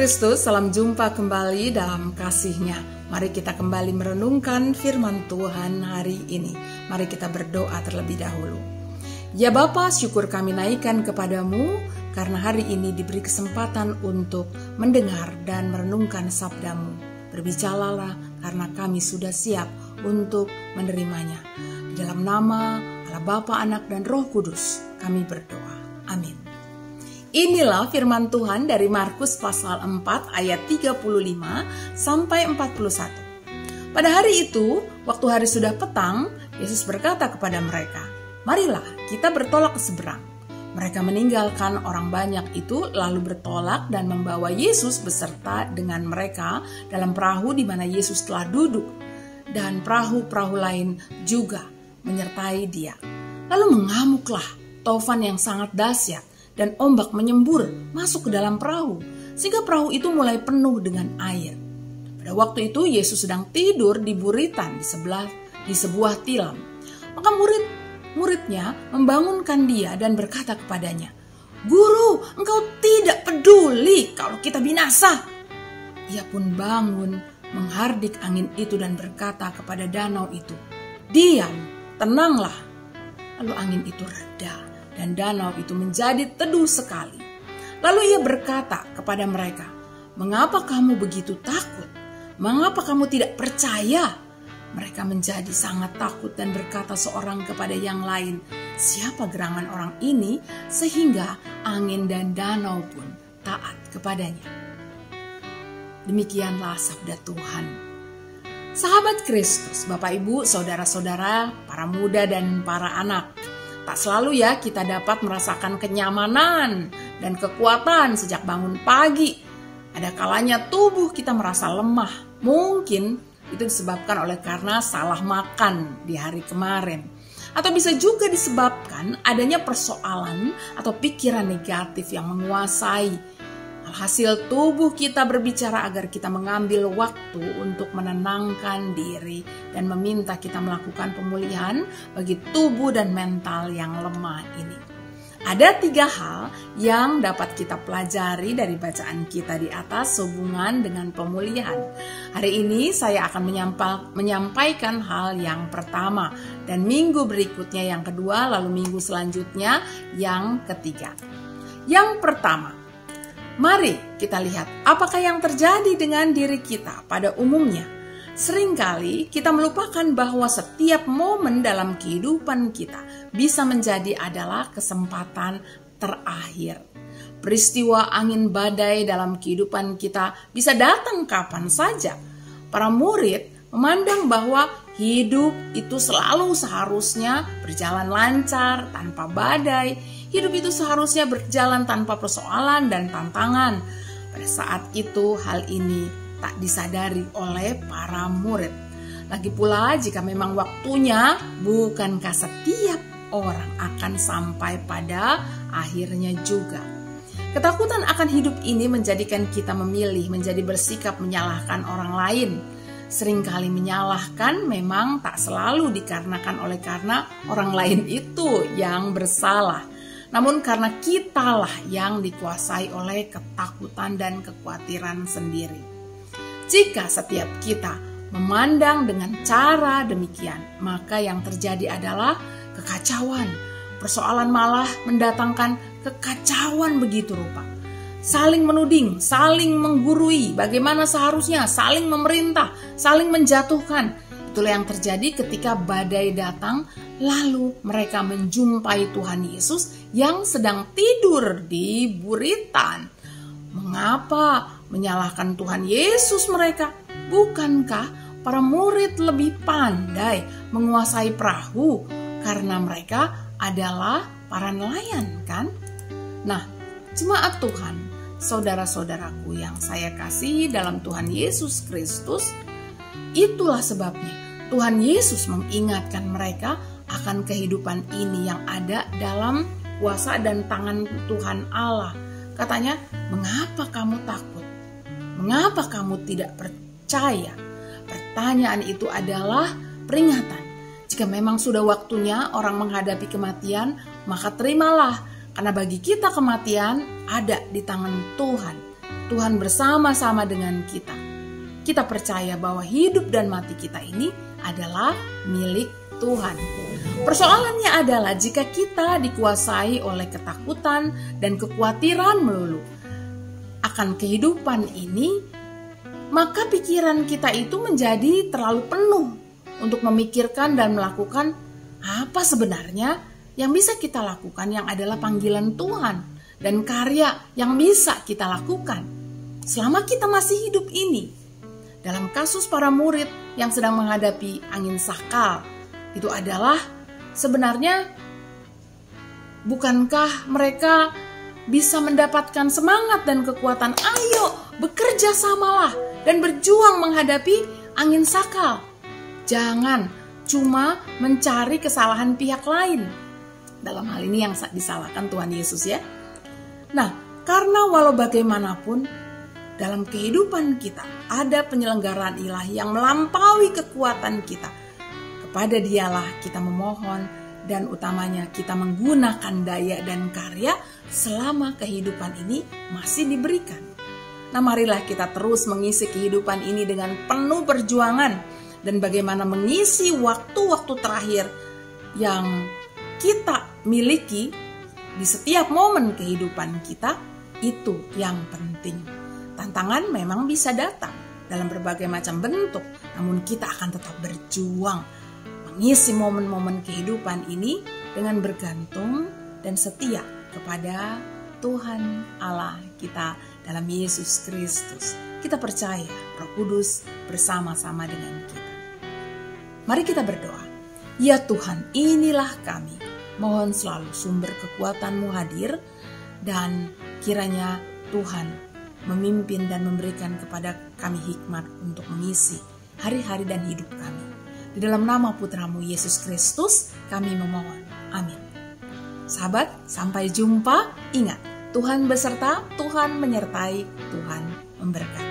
Kristus, salam jumpa kembali dalam kasih-Nya. Mari kita kembali merenungkan firman Tuhan hari ini. Mari kita berdoa terlebih dahulu. Ya Bapa, syukur kami naikkan kepadamu karena hari ini diberi kesempatan untuk mendengar dan merenungkan sabdamu. Berbicaralah karena kami sudah siap untuk menerimanya. Di dalam nama Allah Bapa, Anak, dan Roh Kudus kami berdoa. Amin. Inilah firman Tuhan dari Markus pasal 4 ayat 35 sampai 41. Pada hari itu, waktu hari sudah petang, Yesus berkata kepada mereka, "Marilah kita bertolak ke seberang." Mereka meninggalkan orang banyak itu lalu bertolak dan membawa Yesus beserta dengan mereka dalam perahu di mana Yesus telah duduk, dan perahu-perahu lain juga menyertai dia. Lalu mengamuklah taufan yang sangat dahsyat, dan ombak menyembur masuk ke dalam perahu, sehingga perahu itu mulai penuh dengan air. Pada waktu itu Yesus sedang tidur di buritan di sebuah tilam. Maka murid-muridnya membangunkan dia dan berkata kepadanya, "Guru, engkau tidak peduli kalau kita binasa." Ia pun bangun, menghardik angin itu dan berkata kepada danau itu, "Diam, tenanglah." Lalu angin itu reda dan danau itu menjadi teduh sekali. Lalu ia berkata kepada mereka, "Mengapa kamu begitu takut? Mengapa kamu tidak percaya?" Mereka menjadi sangat takut dan berkata seorang kepada yang lain, "Siapa gerangan orang ini sehingga angin dan danau pun taat kepadanya?" Demikianlah sabda Tuhan. Sahabat Kristus, Bapak Ibu, saudara-saudara, para muda dan para anak, tak selalu ya kita dapat merasakan kenyamanan dan kekuatan sejak bangun pagi. Ada kalanya tubuh kita merasa lemah. Mungkin itu disebabkan oleh karena salah makan di hari kemarin. Atau bisa juga disebabkan adanya persoalan atau pikiran negatif yang menguasai. Alhasil tubuh kita berbicara agar kita mengambil waktu untuk menenangkan diri dan meminta kita melakukan pemulihan bagi tubuh dan mental yang lemah ini. Ada 3 hal yang dapat kita pelajari dari bacaan kita di atas sehubungan dengan pemulihan. Hari ini saya akan menyampaikan hal yang pertama, dan minggu berikutnya yang kedua, lalu minggu selanjutnya yang ketiga. Yang pertama, mari kita lihat apakah yang terjadi dengan diri kita pada umumnya. Seringkali kita melupakan bahwa setiap momen dalam kehidupan kita bisa menjadi adalah kesempatan terakhir. Peristiwa angin badai dalam kehidupan kita bisa datang kapan saja. Para murid memandang bahwa hidup itu selalu seharusnya berjalan lancar tanpa badai. Hidup itu seharusnya berjalan tanpa persoalan dan tantangan. Pada saat itu hal ini tak disadari oleh para murid. Lagi pula jika memang waktunya, bukankah setiap orang akan sampai pada akhirnya juga? Ketakutan akan hidup ini menjadikan kita memilih menjadi bersikap menyalahkan orang lain. Seringkali menyalahkan memang tak selalu dikarenakan oleh karena orang lain itu yang bersalah, namun karena kitalah yang dikuasai oleh ketakutan dan kekhawatiran sendiri. Jika setiap kita memandang dengan cara demikian, maka yang terjadi adalah kekacauan. Persoalan malah mendatangkan kekacauan begitu rupa. Saling menuding, saling menggurui, bagaimana seharusnya, saling memerintah, saling menjatuhkan. Itulah yang terjadi ketika badai datang, lalu mereka menjumpai Tuhan Yesus yang sedang tidur di buritan. Mengapa menyalahkan Tuhan Yesus mereka? Bukankah para murid lebih pandai menguasai perahu karena mereka adalah para nelayan, kan? Nah, jemaat Tuhan, saudara-saudaraku yang saya kasihi dalam Tuhan Yesus Kristus, itulah sebabnya Tuhan Yesus mengingatkan mereka akan kehidupan ini yang ada dalam kuasa dan tangan Tuhan Allah. Katanya, "Mengapa kamu takut? Mengapa kamu tidak percaya?" Pertanyaan itu adalah peringatan. Jika memang sudah waktunya orang menghadapi kematian, maka terimalah. Karena bagi kita kematian ada di tangan Tuhan. Tuhan bersama-sama dengan kita. Kita percaya bahwa hidup dan mati kita ini adalah milik Tuhan. Persoalannya adalah jika kita dikuasai oleh ketakutan dan kekhawatiran melulu akan kehidupan ini, maka pikiran kita itu menjadi terlalu penuh untuk memikirkan dan melakukan apa sebenarnya yang bisa kita lakukan yang adalah panggilan Tuhan dan karya yang bisa kita lakukan selama kita masih hidup ini. Dalam kasus para murid yang sedang menghadapi angin sakal, itu adalah sebenarnya bukankah mereka bisa mendapatkan semangat dan kekuatan? Ayo bekerja samalah dan berjuang menghadapi angin sakal. Jangan cuma mencari kesalahan pihak lain. Dalam hal ini yang disalahkan Tuhan Yesus ya. Nah, karena walau bagaimanapun dalam kehidupan kita ada penyelenggaraan ilahi yang melampaui kekuatan kita. Kepada Dialah kita memohon dan utamanya kita menggunakan daya dan karya selama kehidupan ini masih diberikan. Nah, marilah kita terus mengisi kehidupan ini dengan penuh perjuangan dan bagaimana mengisi waktu-waktu terakhir yang kita miliki di setiap momen kehidupan kita, itu yang penting. Tantangan memang bisa datang dalam berbagai macam bentuk, namun kita akan tetap berjuang mengisi momen-momen kehidupan ini dengan bergantung dan setia kepada Tuhan Allah kita dalam Yesus Kristus. Kita percaya Roh Kudus bersama-sama dengan kita. Mari kita berdoa. Ya Tuhan, inilah kami. Mohon selalu sumber kekuatan-Mu hadir dan kiranya Tuhan memimpin dan memberikan kepada kami hikmat untuk mengisi hari-hari dan hidup kami. Di dalam nama Putra-Mu Yesus Kristus kami memohon. Amin. Sahabat, sampai jumpa. Ingat, Tuhan beserta, Tuhan menyertai, Tuhan memberkati.